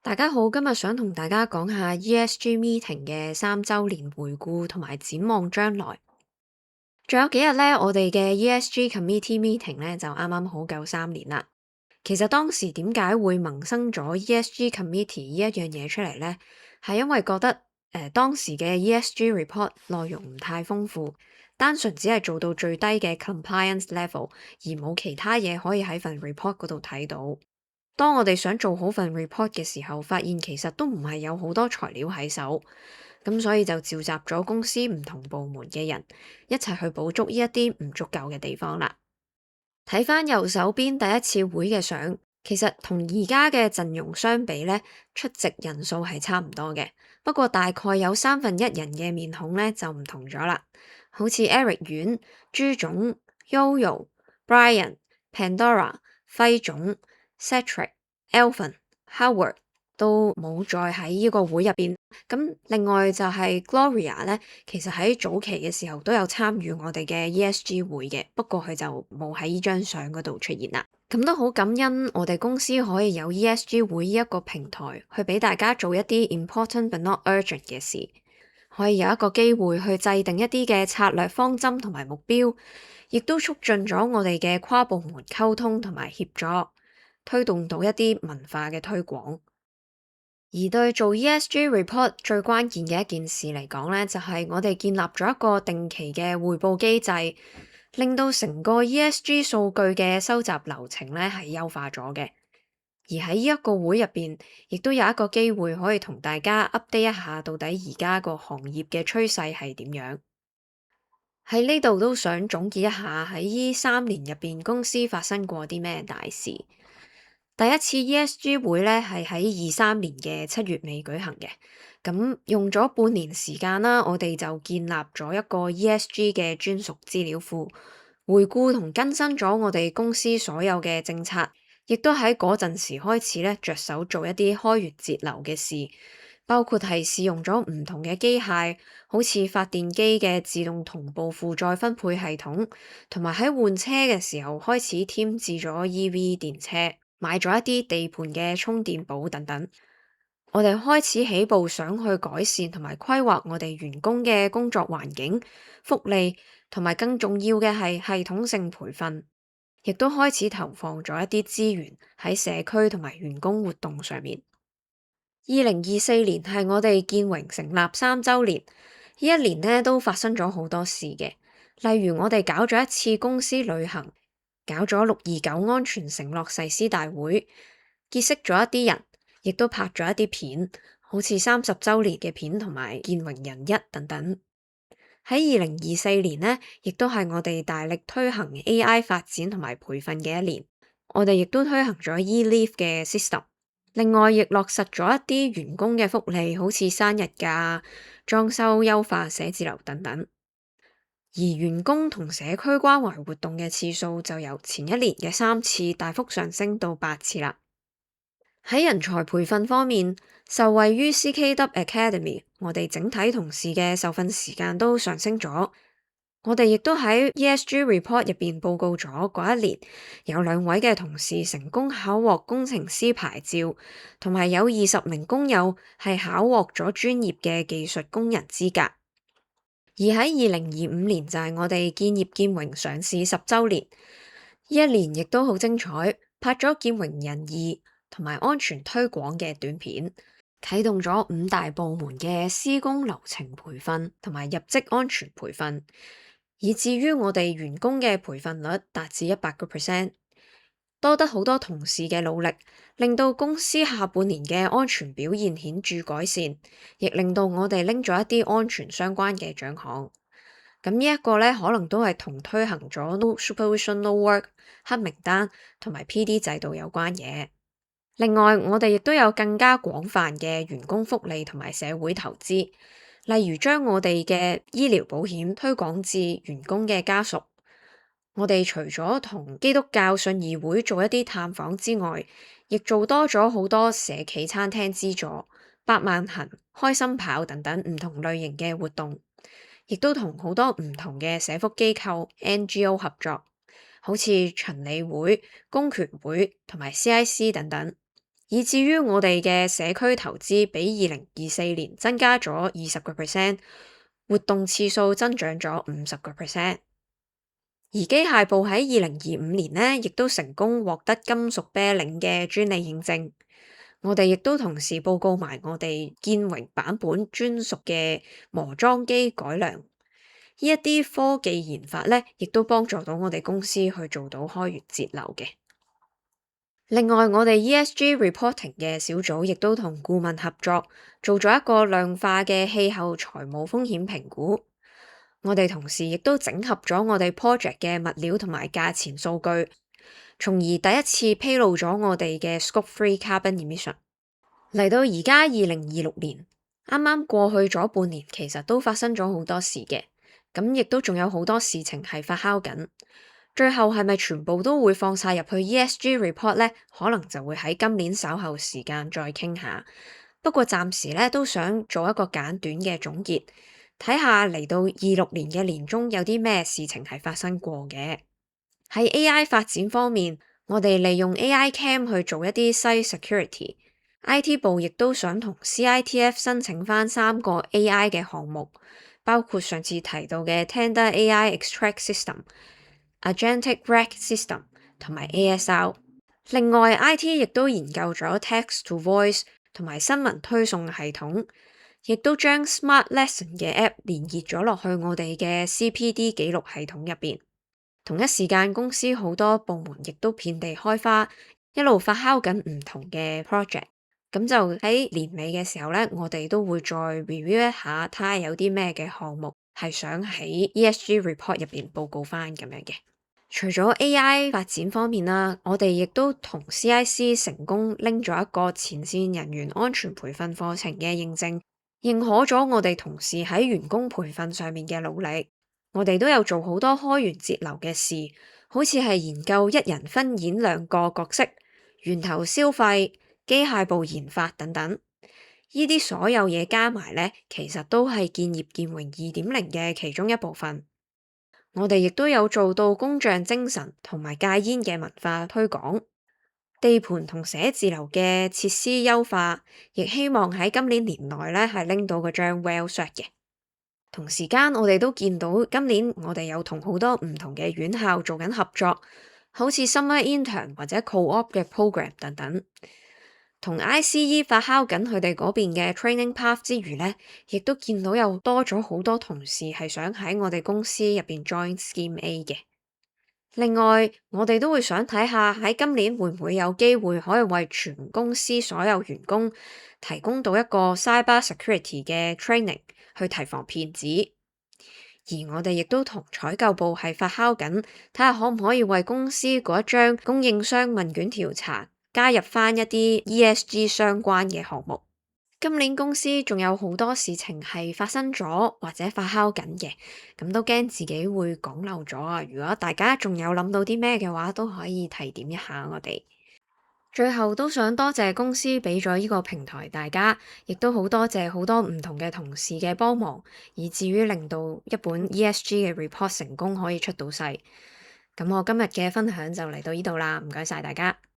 大家好，今日想同大家講下 ESG meeting 嘅3週年回顧同埋展望將來。仲有幾日呢，我哋嘅 ESG committee meeting 呢就啱啱好夠3年啦。其實當時點解會萌生咗 ESG committee 呢一樣嘢出嚟呢？係因為覺得當時嘅 ESG report 內容唔太豐富，單純只係做到最低嘅 compliance level，而冇其他嘢可以喺份 report 嗰度睇到。當我哋想做好份 report 嘅時候，發現其實都唔係有好多材料喺手，咁所以就召集咗公司唔同部門嘅人一齊去補足呢一啲唔足夠嘅地方啦。睇翻右手邊第一次會嘅相，其實同而家嘅陣容相比呢，出席人數係差唔多嘅，不過大概有1/3人嘅面孔呢就唔同咗啦，好似 Eric 阮、朱總、Yoyo、Brian、Pandora、輝總、Cedric、Alvin、Howard 都冇再喺呢個會入邊。咁另外就係 Gloria 咧，其實喺早期嘅時候都有參與我哋嘅 ESG 會嘅，不過佢就冇喺呢張相嗰度出現啦。咁都好感恩我哋公司可以有 ESG 會呢一個平台，去俾大家做一啲 important but not urgent 嘅事，可以有一個機會去制定一啲嘅策略方針同埋目標，亦都促進咗我哋嘅跨部門溝通同埋協作，推動到一啲文化嘅推廣。而對做 ESG report 最關鍵嘅一件事嚟講呢，就係我哋建立咗一個定期嘅匯報機制，令到成個 ESG 數據嘅收集流程呢係優化咗嘅。而喺呢一個會入邊，亦都有一個機會可以同大家 update 一下，到底而家個行業嘅趨勢係點樣。喺呢度都想總結一下喺呢3年入邊公司發生過啲咩大事。第一次 ESG 會咧係喺23年嘅7月尾舉行嘅，咁用咗半年時間啦，我哋就建立咗一個 ESG 嘅專屬資料庫，回顧同更新咗我哋公司所有嘅政策，亦都喺嗰陣時開始咧着手做一啲開源節流嘅事，包括係試用咗唔同嘅機械，好似發電機嘅自動同步負載分配系統，同埋喺換車嘅時候開始添置咗 EV 電車。買咗一啲地盤嘅充電寶等等，我哋開始起步想去改善同埋規劃我哋員工嘅工作環境、福利，同埋更重要嘅係系統性培訓，亦都開始投放咗一啲資源喺社區同埋員工活動上面。2024年係我哋建榮成立3週年，呢一年呢都發生咗好多事嘅，例如我哋搞咗一次公司旅行。搞咗629安全承諾誓師大會，結識咗一啲人，亦都拍咗一啲片，好似30週年嘅片同埋建榮人一等等。喺2024年呢，亦都係我哋大力推行 AI 發展同埋培訓嘅一年。我哋亦都推行咗 eLeave 嘅 system， 另外亦落實咗一啲員工嘅福利，好似生日假、裝修優化寫字樓等等。而員工同社區關懷活動嘅次數就由前一年嘅3次大幅上升到8次啦。喺人才培訓方面，受惠於 CKW Academy， 我哋整體同事嘅受訓時間都上升咗。我哋亦都喺 ESG report 入邊報告咗嗰一年有2位嘅同事成功考獲工程師牌照，同埋有20名工友係考獲咗專業嘅技術工人資格。而喺2025年就係我哋建業建榮上市10週年，呢一年亦都好精彩，拍咗建榮人2同埋安全推廣嘅短片，啟動咗5大部門嘅施工流程培訓同埋入職安全培訓，以至於我哋員工嘅培訓率達至100%。多得好多同事嘅努力，令到公司下半年嘅安全表現顯著改善，亦令到我哋拎咗一啲安全相關嘅獎項。咁呢一個咧，可能都係同推行咗 No Supervision No Work 黑名單同埋 PD 制度有關嘅。另外，我哋亦都有更加廣泛嘅員工福利同埋社會投資，例如將我哋嘅醫療保險推廣至員工嘅家屬。我哋除咗同基督教信義會做一啲探訪之外，亦做多咗好多社企餐廳資助、百萬行、開心跑等等唔同類型嘅活動，亦都同好多唔同嘅社福機構 NGO 合作，好似循理會、公權會同埋 CIC 等等。以至於我哋嘅社區投資比2024年增加咗20%，活動次數增長咗50%。而機械部喺2025年呢，亦都成功獲得金屬啤領嘅專利認證。我哋亦都同時報告埋我哋建榮版本專屬嘅磨裝機改良。呢一啲科技研發呢，亦都幫助到我哋公司去做到開源節流嘅。另外，我哋 ESG reporting 嘅小組亦都同顧問合作，做咗一個量化嘅氣候財務風險評估。我哋同時亦都整合咗我哋 project 嘅物料同埋價錢數據，從而第一次披露咗我哋嘅 Scope 3 carbon emission。嚟到而家2026年，啱啱過去咗半年，其實都發生咗好多事嘅，咁亦都仲有好多事情係發酵緊。最後係咪全部都會放晒入去 ESG report 呢？可能就會喺今年稍後時間再傾下。不過暫時咧都想做一個簡短嘅總結，睇下嚟到26年嘅年中有啲咩事情係發生過嘅。喺 AI 發展方面，我哋利用 AI Cam 去做一啲 site security。IT 部亦都想同 CITF 申請翻3個 AI 嘅項目，包括上次提到嘅 Tender AI Extract System、Agentic RAG System 同埋 ASR。另外 IT 亦都研究咗 Text to Voice 同埋新聞推送系統，亦都將 Smart Lesson 嘅 App 連結咗落去我哋嘅 CPD 記錄系統入邊。同一時間，公司好多部門亦都遍地開花，一路發酵緊唔同嘅 project。咁就喺年尾嘅時候呢，我哋都會再 review 一下，睇下有啲咩嘅項目係想喺 ESG report 入邊報告翻咁樣嘅。除咗 AI 發展方面啦，我哋亦都同 CIC 成功拎咗一個前線人員安全培訓課程嘅認證，認可咗我哋同事喺員工培訓上面嘅努力。我哋都有做好多開源節流嘅事，好似係研究一人分演2個角色，源頭消費、機械部研發等等。呢啲所有嘢加埋呢，其實都係建業建榮2.0嘅其中一部分。我哋亦都有做到工匠精神同埋戒煙嘅文化推廣，地盤同寫字樓嘅設施優化，亦希望喺今年年內呢係拎到嗰張 WELL Cert 嘅。同時間，我哋都見到今年我哋有同好多唔同嘅院校做緊合作，好似 Summer Intern 或者 Co-op 嘅 program 等等。同 ICE 發酵緊佢哋嗰邊嘅 training path 之餘呢，亦都見到有多咗好多同事係想喺我哋公司入邊 join Scheme A 嘅。另外，我哋都會想睇下喺今年會唔會有機會可以為全公司所有員工提供到一個 cyber security 嘅 training，去提防騙子。而我哋亦都同採購部係發酵緊，睇下可唔可以為公司嗰一張供應商問卷調查加入翻一啲 ESG 相關嘅項目。今年公司仲有好多事情係發生咗或者發酵緊嘅，咁都驚自己會講漏咗啊！如果大家仲有諗到啲咩嘅話，都可以提點一下我哋。最後都想多謝公司俾咗呢個平台大家，亦都好多謝好多唔同嘅同事嘅幫忙，以至於令到一本 ESG 嘅 report 成功可以出到世。咁我今日嘅分享就嚟到呢度啦，唔該晒大家。